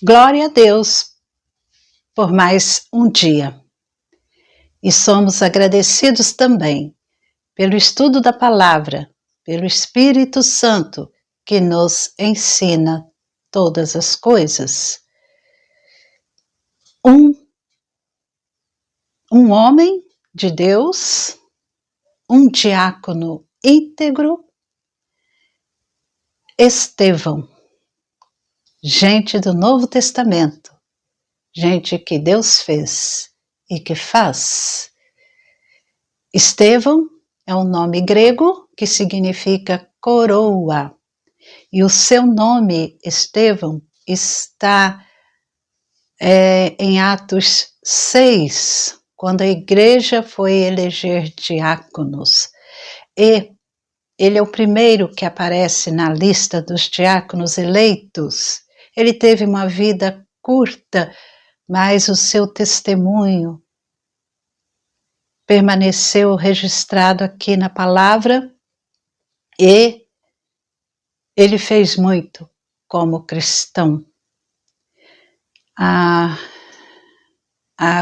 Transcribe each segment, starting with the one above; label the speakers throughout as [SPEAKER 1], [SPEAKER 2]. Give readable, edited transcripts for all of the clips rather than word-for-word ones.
[SPEAKER 1] Glória a Deus por mais um dia. E somos agradecidos também pelo estudo da palavra, pelo Espírito Santo que nos ensina todas as coisas. Um homem de Deus, um diácono íntegro, Estevão, gente do Novo Testamento, gente que Deus fez e que faz. Estevão é um nome grego que significa coroa, e o seu nome, Estevão, está em Atos 6, quando a igreja foi eleger diáconos. E ele é o primeiro que aparece na lista dos diáconos eleitos. Ele teve uma vida curta, mas o seu testemunho permaneceu registrado aqui na palavra e ele fez muito como cristão.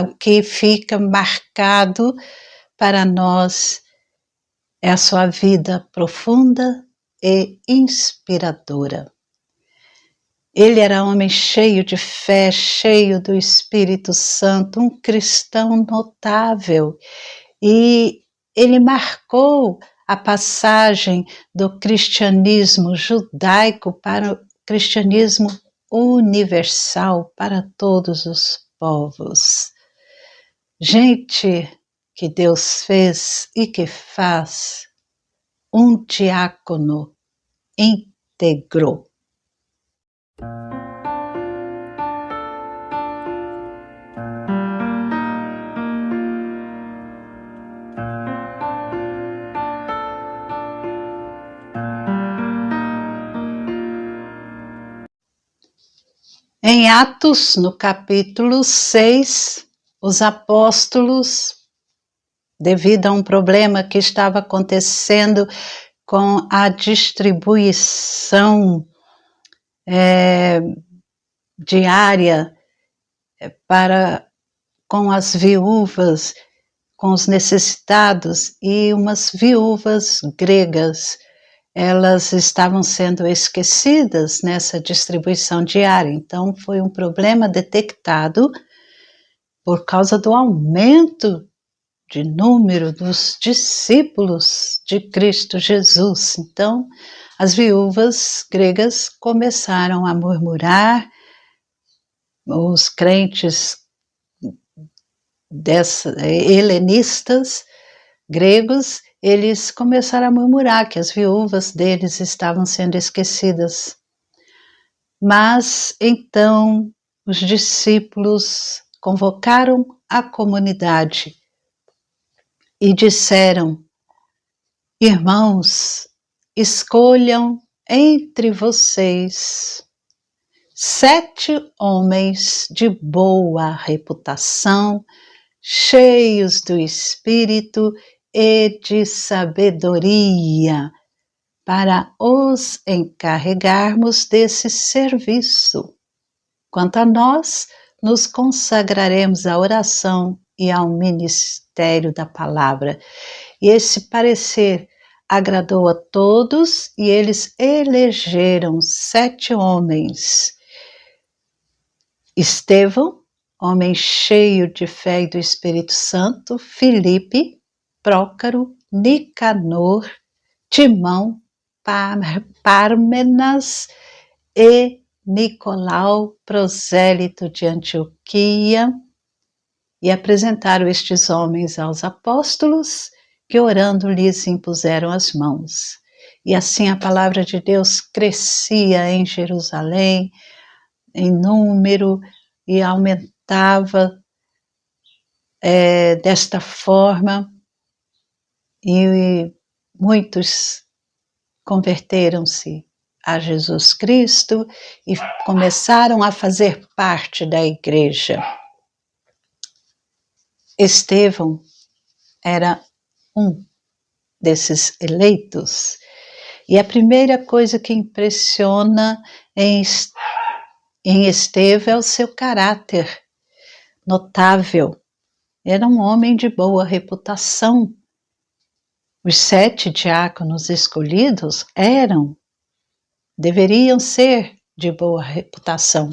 [SPEAKER 1] O que fica marcado para nós é a sua vida profunda e inspiradora. Ele era um homem cheio de fé, cheio do Espírito Santo, um cristão notável. E ele marcou a passagem do cristianismo judaico para o cristianismo universal, para todos os povos. Gente que Deus fez e que faz, um diácono íntegro. Em Atos, no capítulo 6, os apóstolos, devido a um problema que estava acontecendo com a distribuição diária com as viúvas, com os necessitados, e umas viúvas gregas, elas estavam sendo esquecidas nessa distribuição diária. Então foi um problema detectado por causa do aumento de número dos discípulos de Cristo Jesus. Então as viúvas gregas começaram a murmurar, os crentes helenistas gregos, eles começaram a murmurar que as viúvas deles estavam sendo esquecidas. Mas então os discípulos convocaram a comunidade e disseram: irmãos, escolham entre vocês 7 homens de boa reputação, cheios do Espírito e de sabedoria, para os encarregarmos desse serviço. Quanto a nós, nos consagraremos à oração e ao ministério da palavra. E esse parecer agradou a todos, e eles elegeram 7 homens. Estevão, homem cheio de fé e do Espírito Santo; Filipe, Prócaro, Nicanor, Timão, Pármenas e Nicolau, prosélito de Antioquia, e apresentaram estes homens aos apóstolos, que orando lhes impuseram as mãos. E assim a palavra de Deus crescia em Jerusalém, em número, e aumentava desta forma, e muitos converteram-se a Jesus Cristo e começaram a fazer parte da igreja. Estevão era um desses eleitos, e a primeira coisa que impressiona em em Estevão é o seu caráter notável. Era um homem de boa reputação. Os 7 diáconos escolhidos deveriam ser de boa reputação.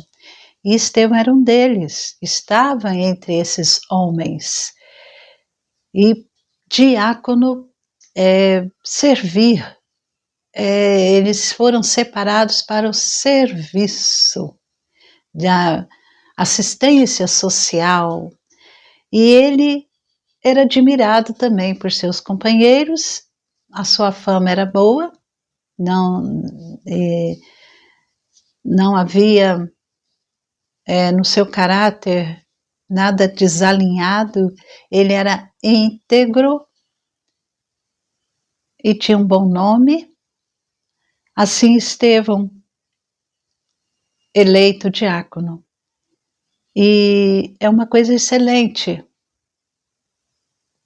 [SPEAKER 1] E Estevão era um deles, estava entre esses homens. E diácono servir. Eles foram separados para o serviço da assistência social. E ele era admirado também por seus companheiros, a sua fama era boa, não havia no seu caráter nada desalinhado, ele era íntegro e tinha um bom nome. Assim Estevão, eleito diácono. E é uma coisa excelente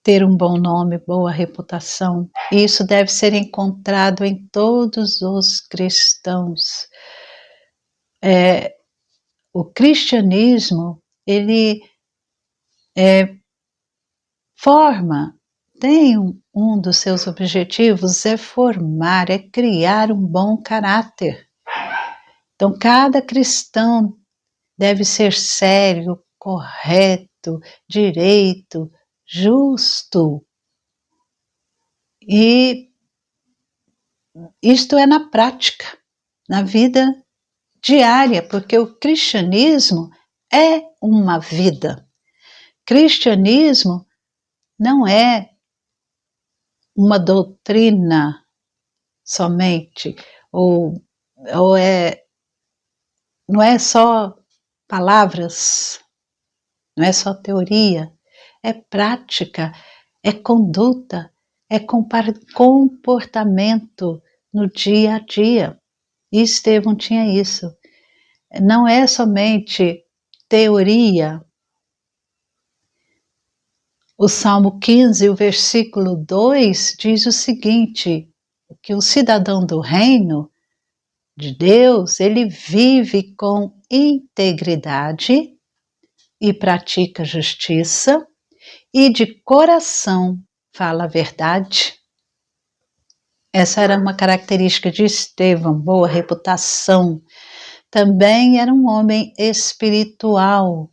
[SPEAKER 1] ter um bom nome, boa reputação. E isso deve ser encontrado em todos os cristãos. O cristianismo, ele tem um dos seus objetivos é formar, é criar um bom caráter. Então, cada cristão deve ser sério, correto, direito, justo. E isto é na prática, na vida diária, porque o cristianismo é uma vida. Cristianismo não é uma doutrina somente, não é só palavras, não é só teoria, é prática, é conduta, é comportamento no dia a dia. E Estevão tinha isso. Não é somente teoria. O Salmo 15, o versículo 2, diz o seguinte, que o cidadão do reino de Deus, ele vive com integridade e pratica justiça, e de coração fala a verdade. Essa era uma característica de Estevão, boa reputação. Também era um homem espiritual.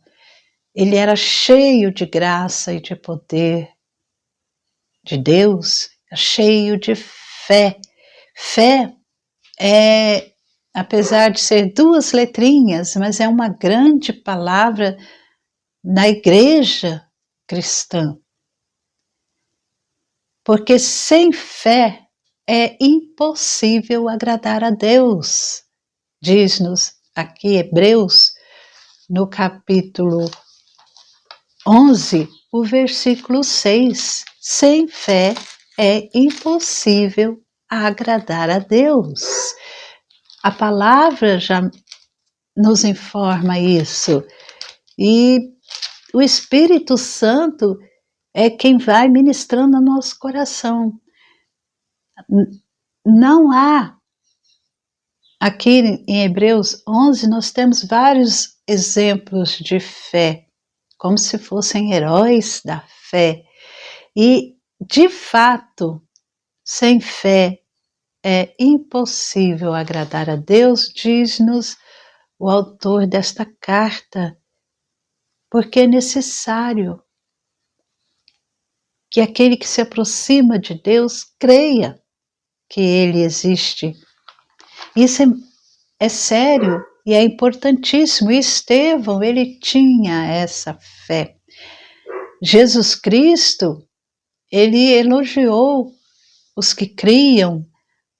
[SPEAKER 1] Ele era cheio de graça e de poder de Deus, cheio de fé. Fé apesar de ser 2 letrinhas, mas é uma grande palavra na igreja cristã. Porque sem fé é impossível agradar a Deus. Diz-nos aqui Hebreus, no capítulo 11, o versículo 6. Sem fé é impossível agradar a Deus. A palavra já nos informa isso. E o Espírito Santo é quem vai ministrando no nosso coração. Não há, aqui em Hebreus 11, nós temos vários exemplos de fé, como se fossem heróis da fé. E, de fato, sem fé é impossível agradar a Deus, diz-nos o autor desta carta, porque é necessário que aquele que se aproxima de Deus creia que Ele existe. Isso é sério e é importantíssimo. E Estevão, ele tinha essa fé. Jesus Cristo, ele elogiou os que criam,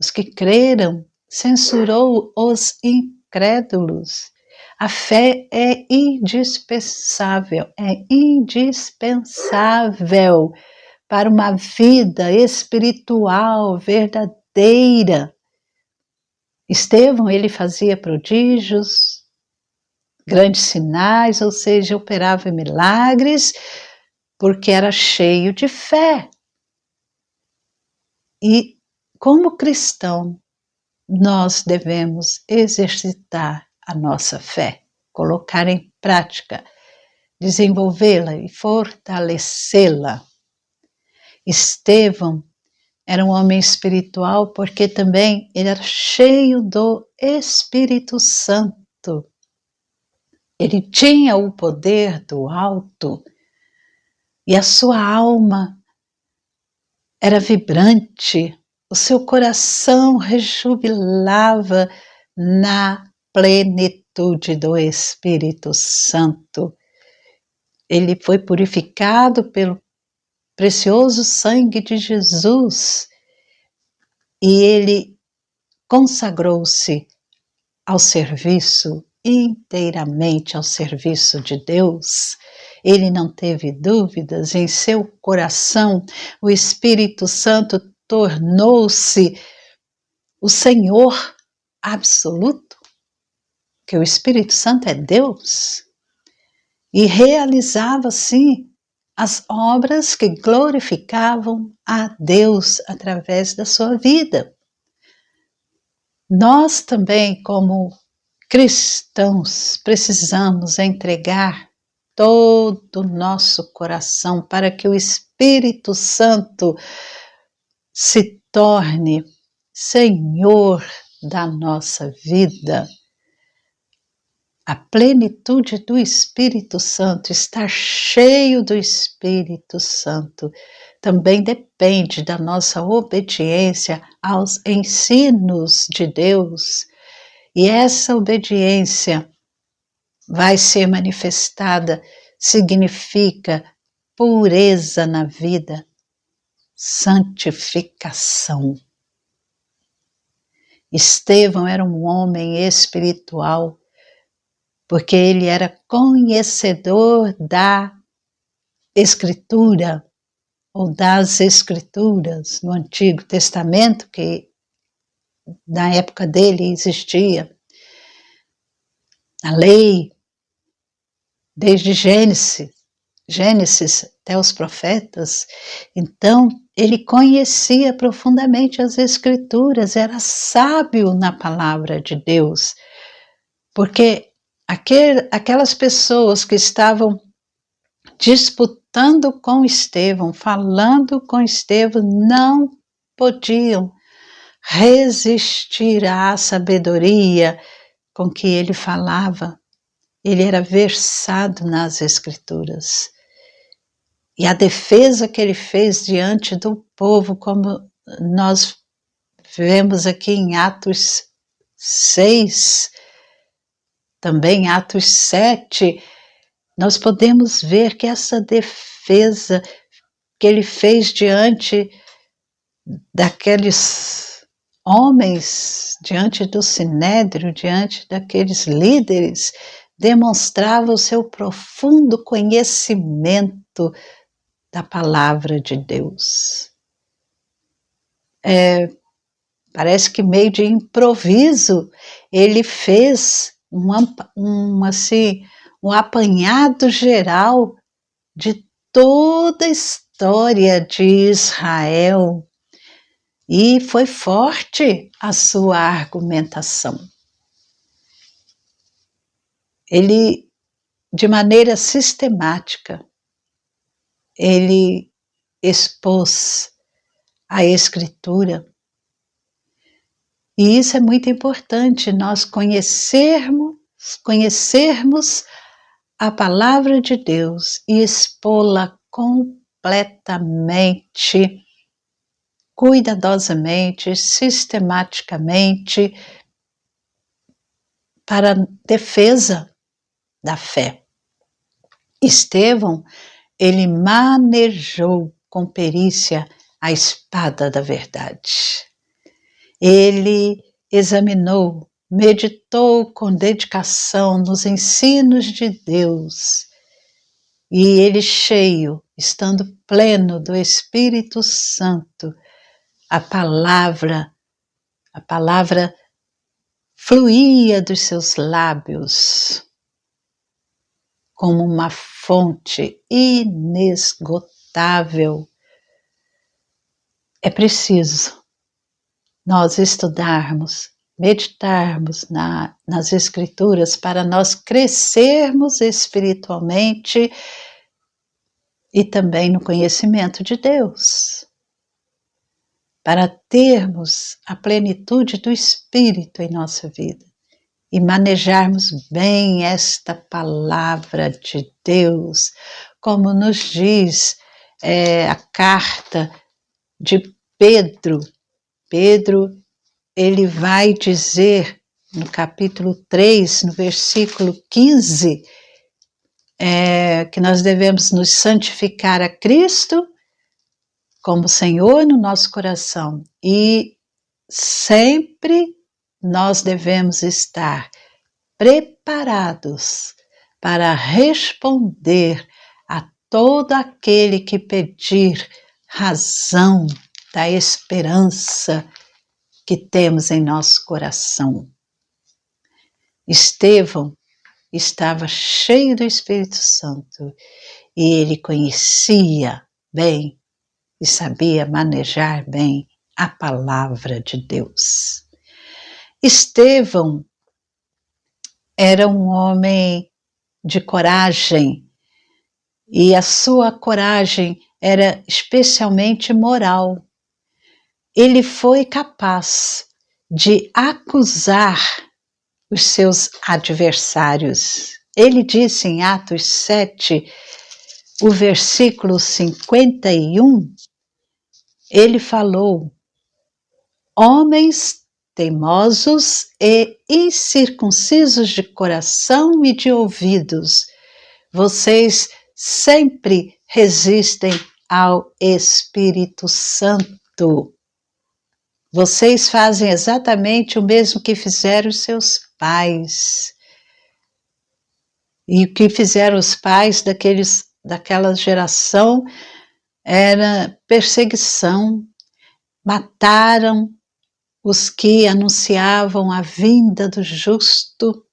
[SPEAKER 1] os que creram, censurou os incrédulos. A fé é indispensável para uma vida espiritual verdadeira. Estevão, ele fazia prodígios, grandes sinais, ou seja, operava milagres, porque era cheio de fé. E como cristão, nós devemos exercitar a nossa fé, colocar em prática, desenvolvê-la e fortalecê-la. Estevão era um homem espiritual porque também ele era cheio do Espírito Santo. Ele tinha o poder do alto e a sua alma era vibrante, o seu coração rejubilava na plenitude do Espírito Santo. Ele foi purificado pelo precioso sangue de Jesus e ele consagrou-se ao serviço, inteiramente ao serviço de Deus. Ele não teve dúvidas em seu coração. O Espírito Santo tornou-se o Senhor absoluto, que o Espírito Santo é Deus, e realizava, sim, as obras que glorificavam a Deus através da sua vida. Nós também, como cristãos, precisamos entregar todo o nosso coração para que o Espírito Santo se torne Senhor da nossa vida. A plenitude do Espírito Santo, estar cheio do Espírito Santo, também depende da nossa obediência aos ensinos de Deus. E essa obediência vai ser manifestada, significa pureza na vida, santificação. Estevão era um homem espiritual, porque ele era conhecedor da Escritura, ou das Escrituras, no Antigo Testamento, que na época dele existia. A lei, desde Gênesis até os profetas. Então, ele conhecia profundamente as Escrituras, era sábio na palavra de Deus, porque aquelas pessoas que estavam disputando com Estevão, falando com Estevão, não podiam resistir à sabedoria com que ele falava. Ele era versado nas Escrituras. E a defesa que ele fez diante do povo, como nós vemos aqui em Atos 6, também Atos 7, nós podemos ver que essa defesa que ele fez diante daqueles homens, diante do Sinédrio, diante daqueles líderes, demonstrava o seu profundo conhecimento da palavra de Deus. Parece que meio de improviso ele fez um apanhado geral de toda a história de Israel, e foi forte a sua argumentação. Ele, de maneira sistemática, ele expôs a Escritura. E isso é muito importante, nós conhecermos a palavra de Deus e expô-la completamente, cuidadosamente, sistematicamente, para a defesa da fé. Estevão, ele manejou com perícia a espada da verdade. Ele examinou, meditou com dedicação nos ensinos de Deus, e ele cheio, estando pleno do Espírito Santo, a palavra fluía dos seus lábios como uma fonte inesgotável. É preciso nós estudarmos meditarmos nas Escrituras para nós crescermos espiritualmente e também no conhecimento de Deus, para termos a plenitude do Espírito em nossa vida e manejarmos bem esta palavra de Deus, como nos diz a carta de Pedro. Pedro, ele vai dizer no capítulo 3, no versículo 15, que nós devemos nos santificar a Cristo como Senhor no nosso coração e sempre nós devemos estar preparados para responder a todo aquele que pedir razão da esperança que temos em nosso coração. Estevão estava cheio do Espírito Santo e ele conhecia bem e sabia manejar bem a palavra de Deus. Estevão era um homem de coragem e a sua coragem era especialmente moral. Ele foi capaz de acusar os seus adversários. Ele disse em Atos 7, o versículo 51, ele falou: homens teimosos e incircuncisos de coração e de ouvidos, vocês sempre resistem ao Espírito Santo. Vocês fazem exatamente o mesmo que fizeram os seus pais. E o que fizeram os pais daquela geração era perseguição. Mataram os que anunciavam a vinda do justo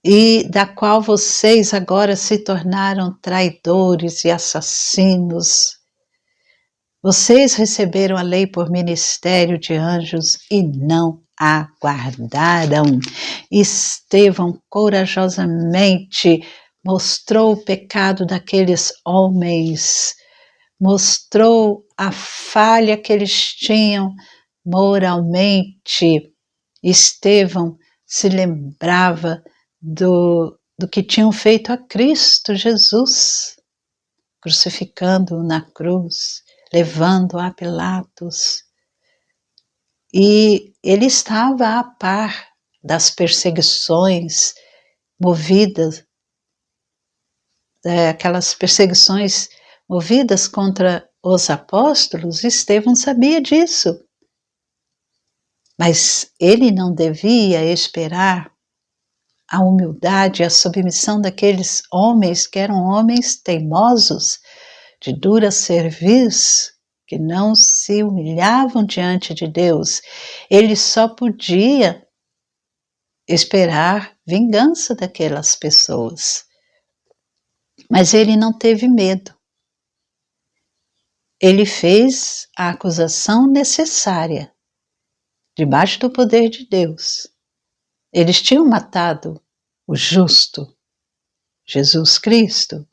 [SPEAKER 1] e da qual vocês agora se tornaram traidores e assassinos. Vocês receberam a lei por ministério de anjos e não a guardaram. Estevão corajosamente mostrou o pecado daqueles homens, mostrou a falha que eles tinham moralmente. Estevão se lembrava do que tinham feito a Cristo Jesus, crucificando-o na cruz, levando-o a Pilatos. E ele estava a par das perseguições movidas, aquelas perseguições movidas contra os apóstolos. Estevão sabia disso. Mas ele não devia esperar a humildade e a submissão daqueles homens que eram homens teimosos, de dura cerviz, que não se humilhavam diante de Deus. Ele só podia esperar vingança daquelas pessoas. Mas ele não teve medo. Ele fez a acusação necessária, debaixo do poder de Deus. Eles tinham matado o justo, Jesus Cristo.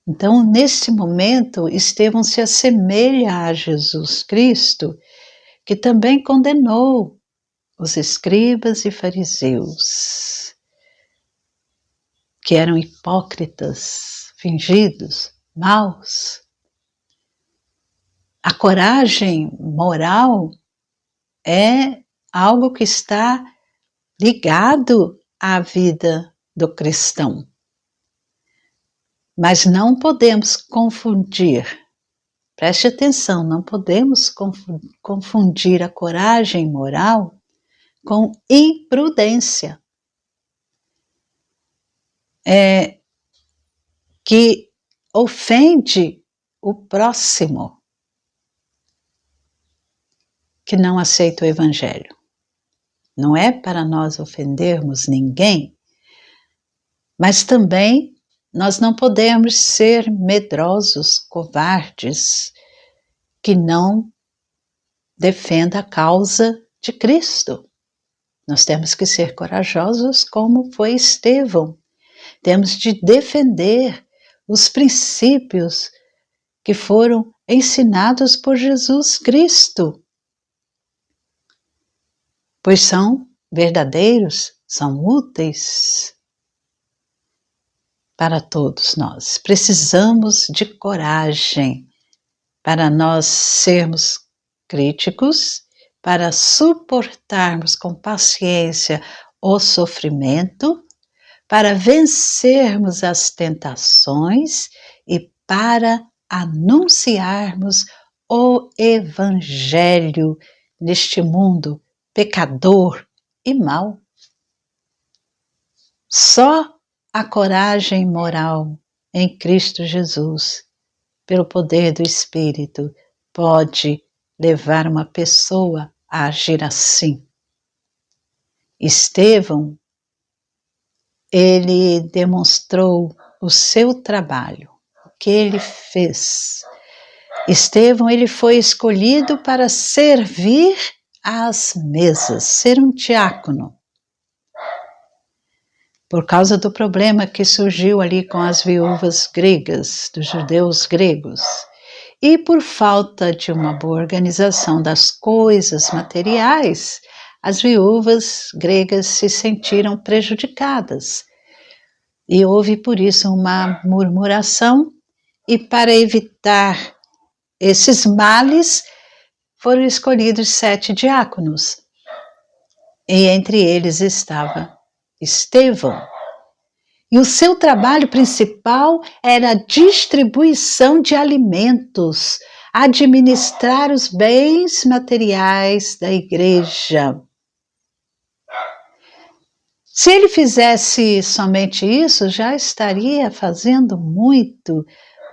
[SPEAKER 1] Então, nesse momento, Estevão se assemelha a Jesus Cristo, que também condenou os escribas e fariseus, que eram hipócritas, fingidos, maus. A coragem moral é algo que está ligado à vida do cristão. Mas não podemos confundir, preste atenção, não podemos confundir a coragem moral com imprudência, que ofende o próximo, que não aceita o Evangelho. Não é para nós ofendermos ninguém, mas também nós não podemos ser medrosos, covardes, que não defenda a causa de Cristo. Nós temos que ser corajosos como foi Estevão. Temos de defender os princípios que foram ensinados por Jesus Cristo, pois são verdadeiros, são úteis para todos nós. Precisamos de coragem para nós sermos críticos, para suportarmos com paciência o sofrimento, para vencermos as tentações e para anunciarmos o Evangelho neste mundo pecador e mau. Só a coragem moral em Cristo Jesus, pelo poder do Espírito, pode levar uma pessoa a agir assim. Estevão, ele demonstrou o seu trabalho, o que ele fez. Estevão, ele foi escolhido para servir às mesas, ser um diácono, por causa do problema que surgiu ali com as viúvas gregas, dos judeus gregos, e por falta de uma boa organização das coisas materiais, as viúvas gregas se sentiram prejudicadas. E houve por isso uma murmuração, e para evitar esses males, foram escolhidos 7 diáconos. E entre eles estava Estevão. E o seu trabalho principal era a distribuição de alimentos, administrar os bens materiais da igreja. Se ele fizesse somente isso, já estaria fazendo muito,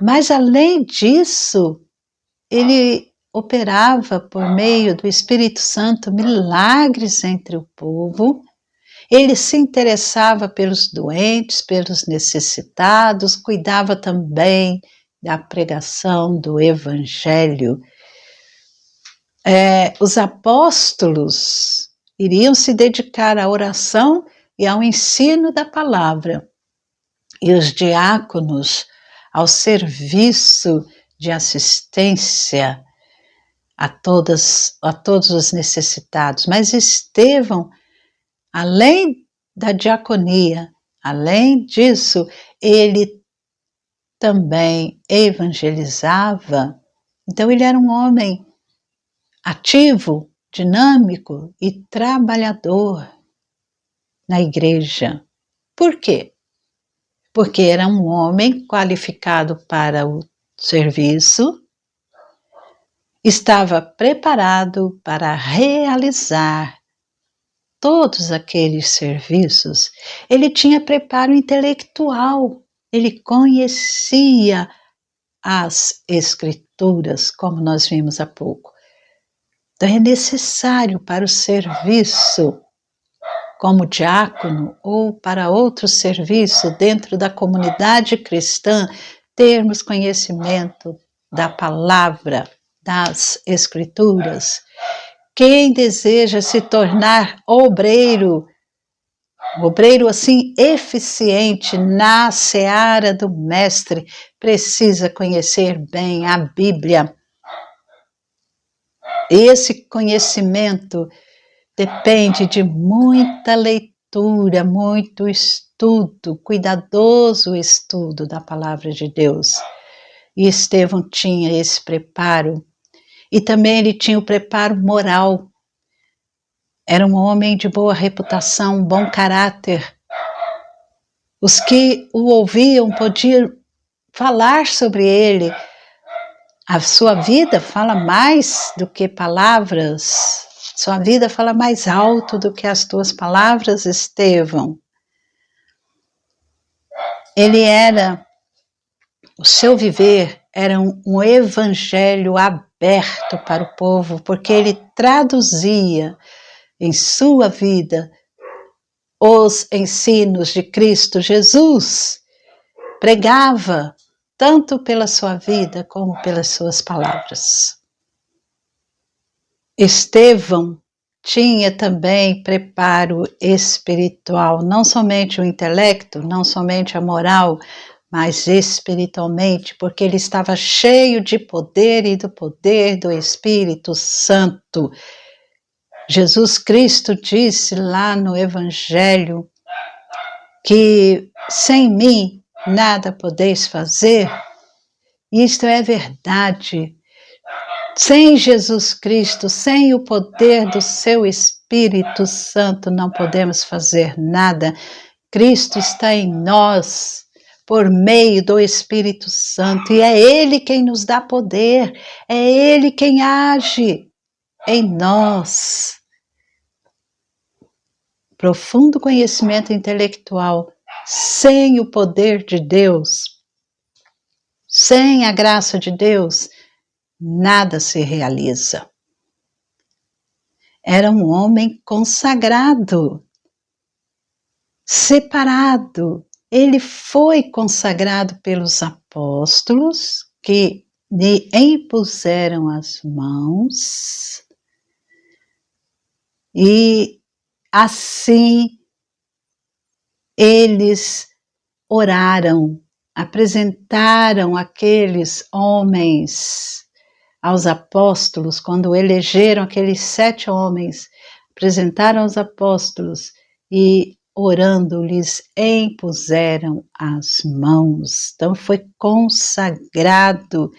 [SPEAKER 1] mas além disso, ele operava por meio do Espírito Santo milagres entre o povo. Ele se interessava pelos doentes, pelos necessitados, cuidava também da pregação do Evangelho. Os apóstolos iriam se dedicar à oração e ao ensino da palavra, e os diáconos ao serviço de assistência a todos os necessitados. Mas Estevão, além da diaconia, além disso, ele também evangelizava. Então ele era um homem ativo, dinâmico e trabalhador na igreja. Por quê? Porque era um homem qualificado para o serviço, estava preparado para realizar todos aqueles serviços. Ele tinha preparo intelectual, ele conhecia as Escrituras, como nós vimos há pouco. Então é necessário para o serviço como diácono ou para outro serviço dentro da comunidade cristã, termos conhecimento da palavra, das Escrituras. Quem deseja se tornar obreiro assim eficiente na seara do Mestre, precisa conhecer bem a Bíblia. Esse conhecimento depende de muita leitura, muito estudo, cuidadoso estudo da palavra de Deus. E Estevão tinha esse preparo. E também ele tinha o preparo moral. Era um homem de boa reputação, bom caráter. Os que o ouviam podiam falar sobre ele. A sua vida fala mais do que palavras. Sua vida fala mais alto do que as tuas palavras, Estevão. O seu viver era um evangelho aberto para o povo, porque ele traduzia em sua vida os ensinos de Cristo Jesus, pregava tanto pela sua vida como pelas suas palavras. Estevão tinha também preparo espiritual, não somente o intelecto, não somente a moral, mas espiritualmente, porque ele estava cheio de poder e do poder do Espírito Santo. Jesus Cristo disse lá no Evangelho que sem mim nada podeis fazer. Isto é verdade. Sem Jesus Cristo, sem o poder do seu Espírito Santo, não podemos fazer nada. Cristo está em nós por meio do Espírito Santo e é Ele quem nos dá poder, é Ele quem age em nós. Profundo conhecimento intelectual sem o poder de Deus, sem a graça de Deus, nada se realiza. Era um homem consagrado, separado. Ele foi consagrado pelos apóstolos que lhe impuseram as mãos e assim eles oraram, apresentaram aqueles homens aos apóstolos, quando elegeram aqueles 7 homens, apresentaram aos apóstolos e orando lhes impuseram as mãos. Então foi consagrado,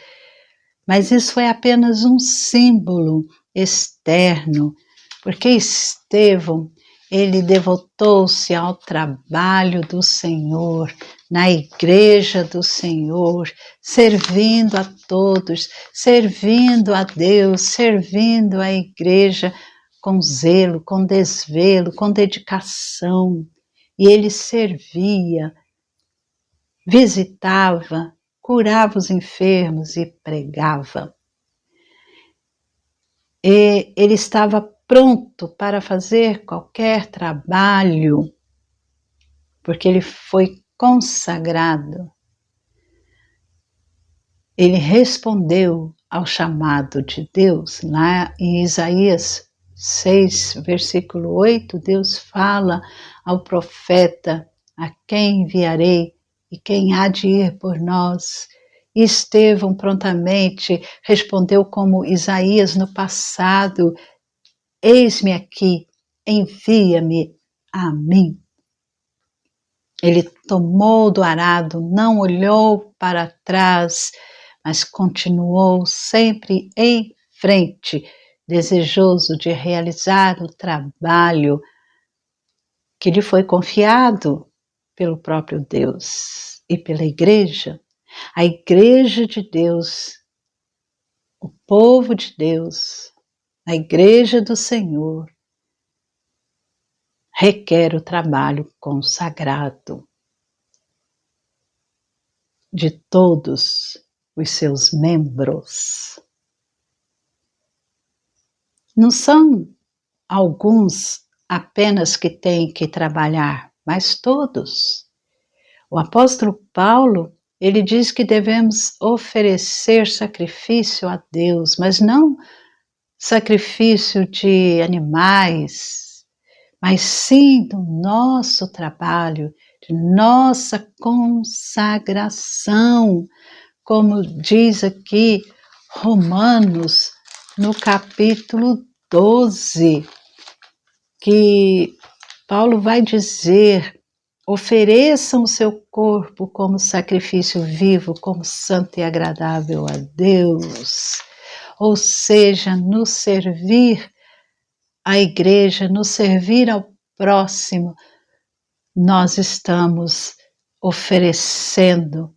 [SPEAKER 1] mas isso foi apenas um símbolo externo, porque Estevão, ele devotou-se ao trabalho do Senhor, na igreja do Senhor, servindo a todos, servindo a Deus, servindo a igreja com zelo, com desvelo, com dedicação. E ele servia, visitava, curava os enfermos e pregava. E ele estava pronto para fazer qualquer trabalho, porque ele foi consagrado. Ele respondeu ao chamado de Deus. Lá em Isaías 6, versículo 8, Deus fala ao profeta: a quem enviarei e quem há de ir por nós? E Estevão prontamente respondeu como Isaías no passado: eis-me aqui, envia-me a mim. Ele tomou do arado, não olhou para trás, mas continuou sempre em frente, desejoso de realizar o trabalho que lhe foi confiado pelo próprio Deus e pela igreja. A igreja de Deus, o povo de Deus, a igreja do Senhor, requer o trabalho consagrado de todos os seus membros. Não são alguns apenas que têm que trabalhar, mas todos. O apóstolo Paulo, ele diz que devemos oferecer sacrifício a Deus, mas não sacrifício de animais, mas sim do nosso trabalho, de nossa consagração, como diz aqui Romanos, no capítulo 12, que Paulo vai dizer: ofereçam o seu corpo como sacrifício vivo, como santo e agradável a Deus. Ou seja, nos servir à igreja, nos servir ao próximo, nós estamos oferecendo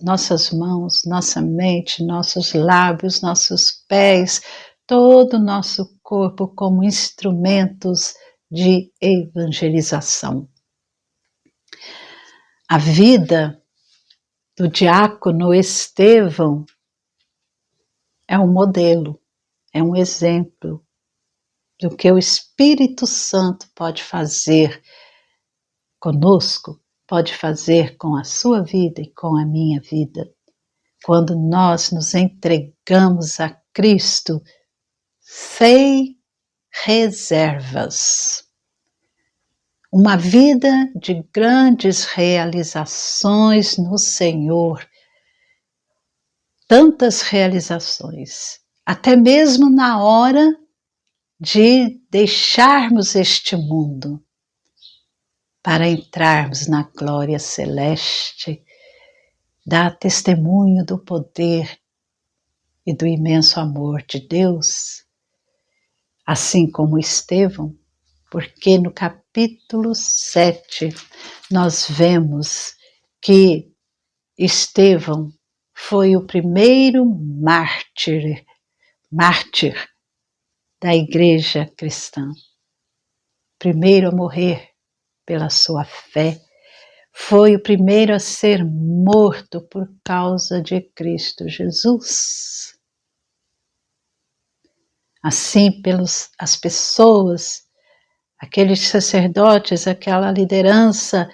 [SPEAKER 1] nossas mãos, nossa mente, nossos lábios, nossos pés, todo o nosso corpo como instrumentos de evangelização. A vida do diácono Estevão é um modelo, é um exemplo do que o Espírito Santo pode fazer conosco, pode fazer com a sua vida e com a minha vida. Quando nós nos entregamos a Cristo sem reservas. Uma vida de grandes realizações no Senhor. Tantas realizações, até mesmo na hora de deixarmos este mundo para entrarmos na glória celeste, dar testemunho do poder e do imenso amor de Deus, assim como Estevão, porque no capítulo 7 nós vemos que Estevão foi o primeiro mártir da igreja cristã, primeiro a morrer pela sua fé, foi o primeiro a ser morto por causa de Cristo Jesus. Assim, as pessoas, aqueles sacerdotes, aquela liderança,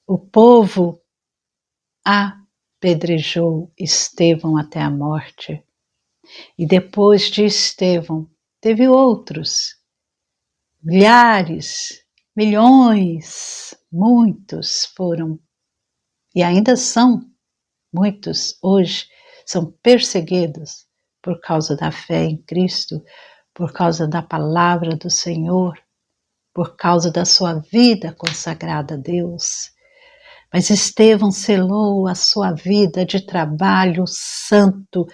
[SPEAKER 1] o povo apedrejou Estevão até a morte. E depois de Estevão, teve outros, milhares, milhões, muitos foram, e ainda são, muitos hoje, são perseguidos por causa da fé em Cristo, por causa da palavra do Senhor, por causa da sua vida consagrada a Deus. Mas Estevão selou a sua vida de trabalho santo,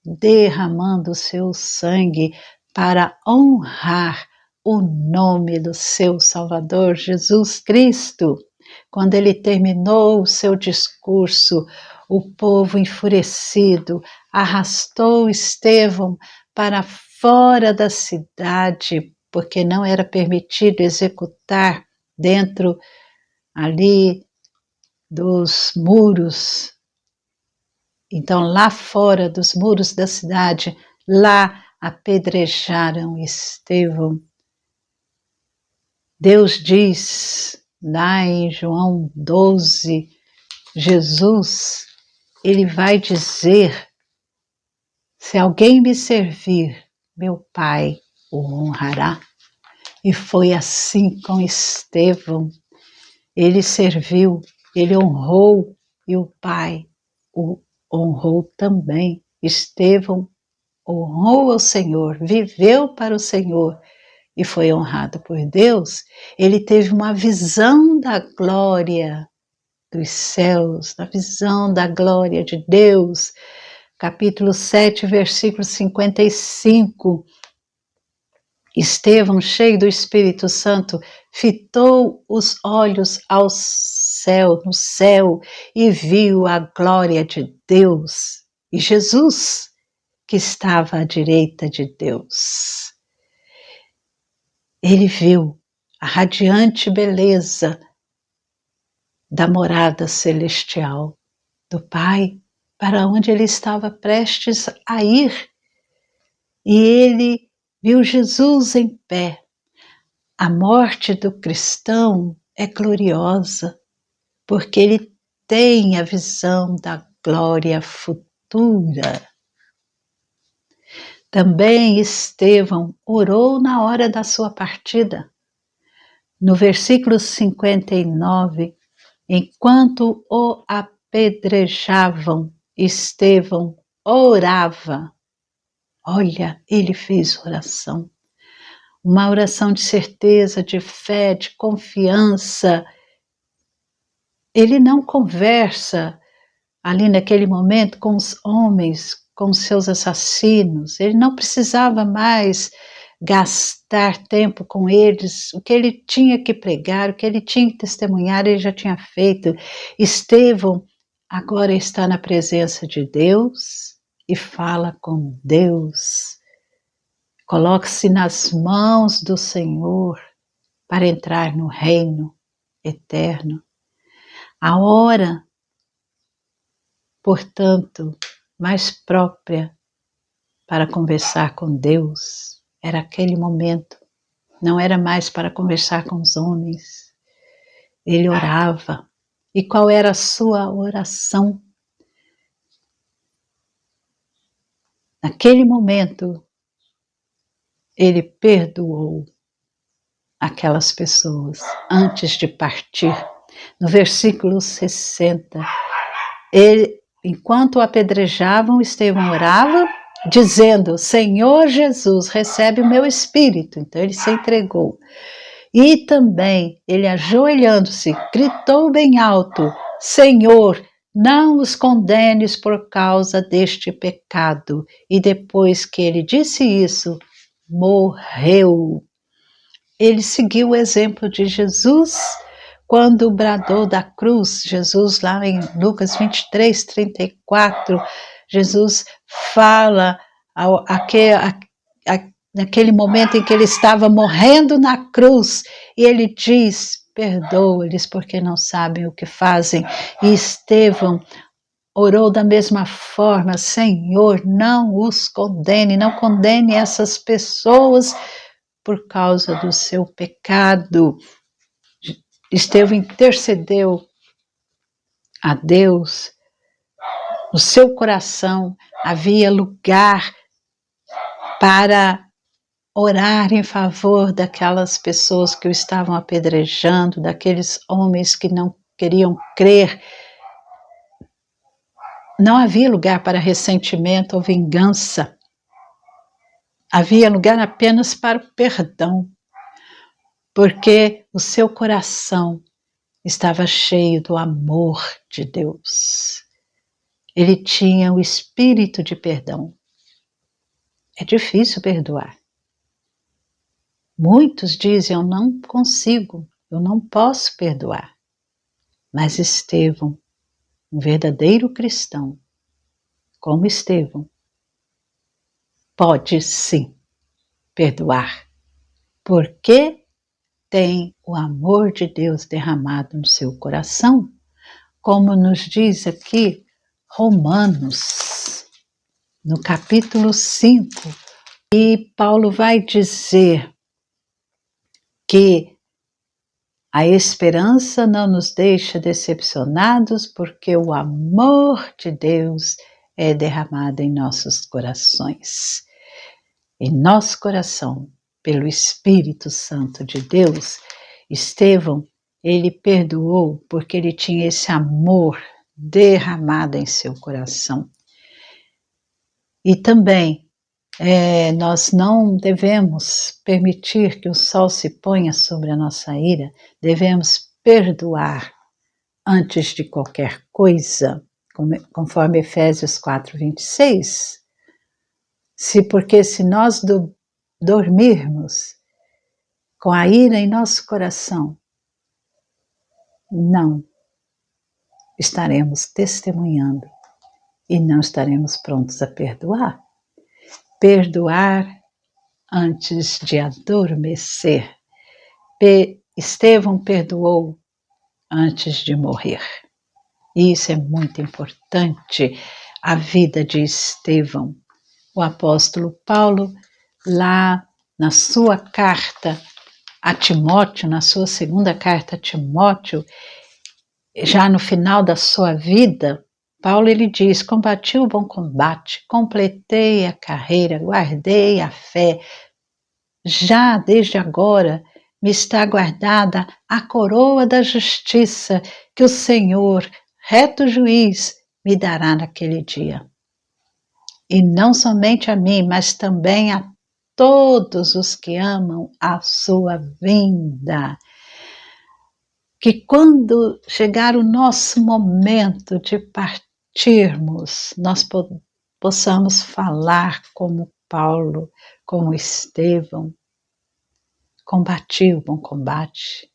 [SPEAKER 1] derramando o seu sangue para honrar o nome do seu Salvador Jesus Cristo. Quando ele terminou o seu discurso, o povo enfurecido arrastou Estevão para fora da cidade, porque não era permitido executar dentro ali dos muros. Então, lá fora dos muros da cidade, lá apedrejaram Estevão. Deus diz, lá em João 12, Jesus, ele vai dizer, se alguém me servir, meu Pai o honrará. E foi assim com Estevão. Ele serviu, ele honrou e o Pai o honrou também. Estevão honrou ao Senhor, viveu para o Senhor e foi honrado por Deus. Ele teve uma visão da glória dos céus, da visão da glória de Deus. Capítulo 7, versículo 55. Estevão, cheio do Espírito Santo, fitou os olhos ao céu, no céu, e viu a glória de Deus e Jesus, que estava à direita de Deus. Ele viu a radiante beleza da morada celestial do Pai, para onde ele estava prestes a ir. E ele viu Jesus em pé. A morte do cristão é gloriosa, porque ele tem a visão da glória futura. Também Estevão orou na hora da sua partida. No versículo 59, enquanto o apedrejavam, Estevão orava. Olha, ele fez oração. Uma oração de certeza, de fé, de confiança. Ele não conversa ali naquele momento com os homens, com os seus assassinos. Ele não precisava mais gastar tempo com eles. O que ele tinha que pregar, o que ele tinha que testemunhar, ele já tinha feito. Estevão agora está na presença de Deus e fala com Deus. Coloque-se nas mãos do Senhor para entrar no reino eterno. A hora, portanto, mais própria para conversar com Deus era aquele momento. Não era mais para conversar com os homens. Ele orava. E qual era a sua oração? naquele momento, ele perdoou aquelas pessoas antes de partir. No versículo 60, enquanto o apedrejavam, Estevão orava, dizendo: Senhor Jesus, recebe o meu espírito. Então ele se entregou. E também ele, ajoelhando-se, gritou bem alto: Senhor, não os condenes por causa deste pecado. E depois que ele disse isso, morreu. Ele seguiu o exemplo de Jesus quando bradou da cruz. Jesus, lá em Lucas 23, 34, Jesus fala naquele momento em que ele estava morrendo na cruz, e ele diz: perdoa-lhes porque não sabem o que fazem. E Estevão orou da mesma forma: Senhor, não os condene, não condene essas pessoas por causa do seu pecado. Estevão intercedeu a Deus. No seu coração havia lugar para orar em favor daquelas pessoas que o estavam apedrejando, daqueles homens que não queriam crer. Não havia lugar para ressentimento ou vingança. Havia lugar apenas para o perdão, porque o seu coração estava cheio do amor de Deus. Ele tinha o espírito de perdão. É difícil perdoar. Muitos dizem: eu não consigo, eu não posso perdoar. Mas Estevão, um verdadeiro cristão, como Estevão, pode sim perdoar, porque tem o amor de Deus derramado no seu coração, como nos diz aqui Romanos, no capítulo 5, e Paulo vai dizer que a esperança não nos deixa decepcionados, porque o amor de Deus é derramado em nossos corações. Em nosso coração, pelo Espírito Santo de Deus, Estevão, ele perdoou porque ele tinha esse amor derramado em seu coração. E também, nós não devemos permitir que o sol se ponha sobre a nossa ira, devemos perdoar antes de qualquer coisa, conforme Efésios 4, 26. Porque se nós dormirmos com a ira em nosso coração, não estaremos testemunhando e não estaremos prontos a perdoar. Perdoar antes de adormecer. Estevão perdoou antes de morrer. E isso é muito importante, a vida de Estevão. O apóstolo Paulo, lá na sua carta a Timóteo, na sua segunda carta a Timóteo, já no final da sua vida, Paulo ele diz: combati o bom combate, completei a carreira, guardei a fé. Já desde agora me está guardada a coroa da justiça que o Senhor, reto juiz, me dará naquele dia. E não somente a mim, mas também a todos os que amam a sua vinda. Que quando chegar o nosso momento de partirmos, nós possamos falar como Paulo, como Estevão: combati o bom combate,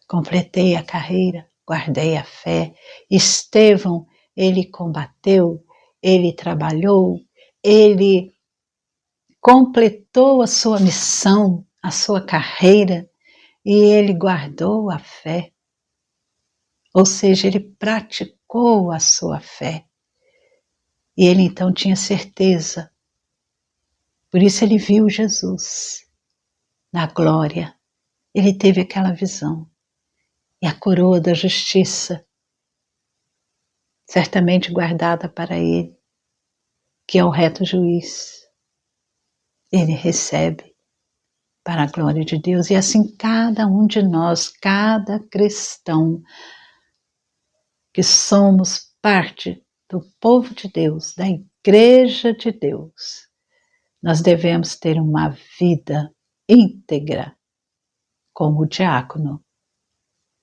[SPEAKER 1] completei a carreira, guardei a fé. Estevão, ele combateu, ele trabalhou, ele completou a sua missão, a sua carreira, e ele guardou a fé. Ou seja, ele praticou a sua fé. E ele então tinha certeza. Por isso ele viu Jesus na glória. Ele teve aquela visão. E a coroa da justiça, certamente guardada para ele. que é o reto juiz. Ele recebe para a glória de Deus, e assim cada um de nós, cada cristão, que somos parte do povo de Deus, da Igreja de Deus, nós devemos ter uma vida íntegra, como o diácono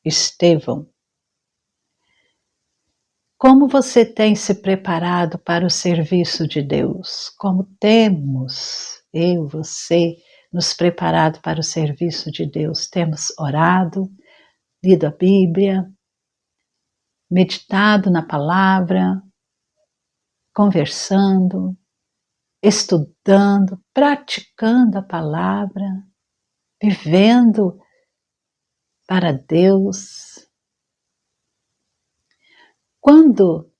[SPEAKER 1] Estevão. Como você tem se preparado para o serviço de Deus? Como temos, eu, você, nos preparado para o serviço de Deus? Temos orado, lido a Bíblia, meditado na palavra, conversando, estudando, praticando a palavra, vivendo para Deus. Quando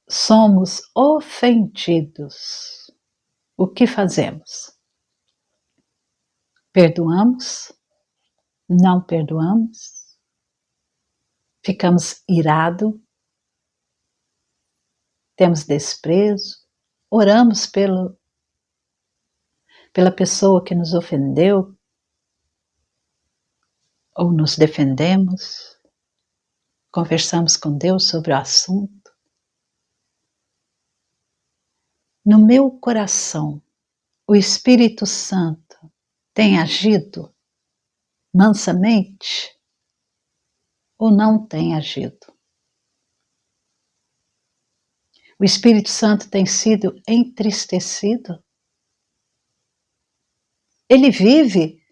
[SPEAKER 1] somos ofendidos, o que fazemos? Perdoamos? Não perdoamos? Ficamos irados? Temos desprezo? Oramos pela pessoa que nos ofendeu? Ou nos defendemos? Conversamos com Deus sobre o assunto? No meu coração, o Espírito Santo tem agido mansamente ou não tem agido? O Espírito Santo tem sido entristecido? Ele vive,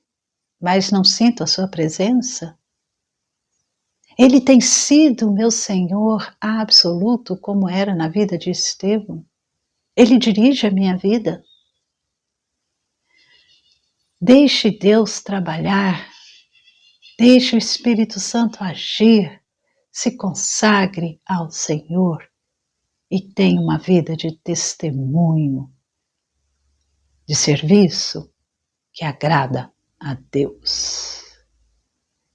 [SPEAKER 1] mas não sinto a sua presença? Ele tem sido o meu Senhor absoluto, como era na vida de Estevão? Ele dirige a minha vida? Deixe Deus trabalhar, deixe o Espírito Santo agir, se consagre ao Senhor e tenha uma vida de testemunho, de serviço que agrada a Deus.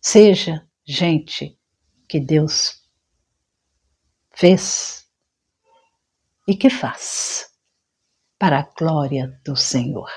[SPEAKER 1] Seja gente que Deus fez e que faz para a glória do Senhor.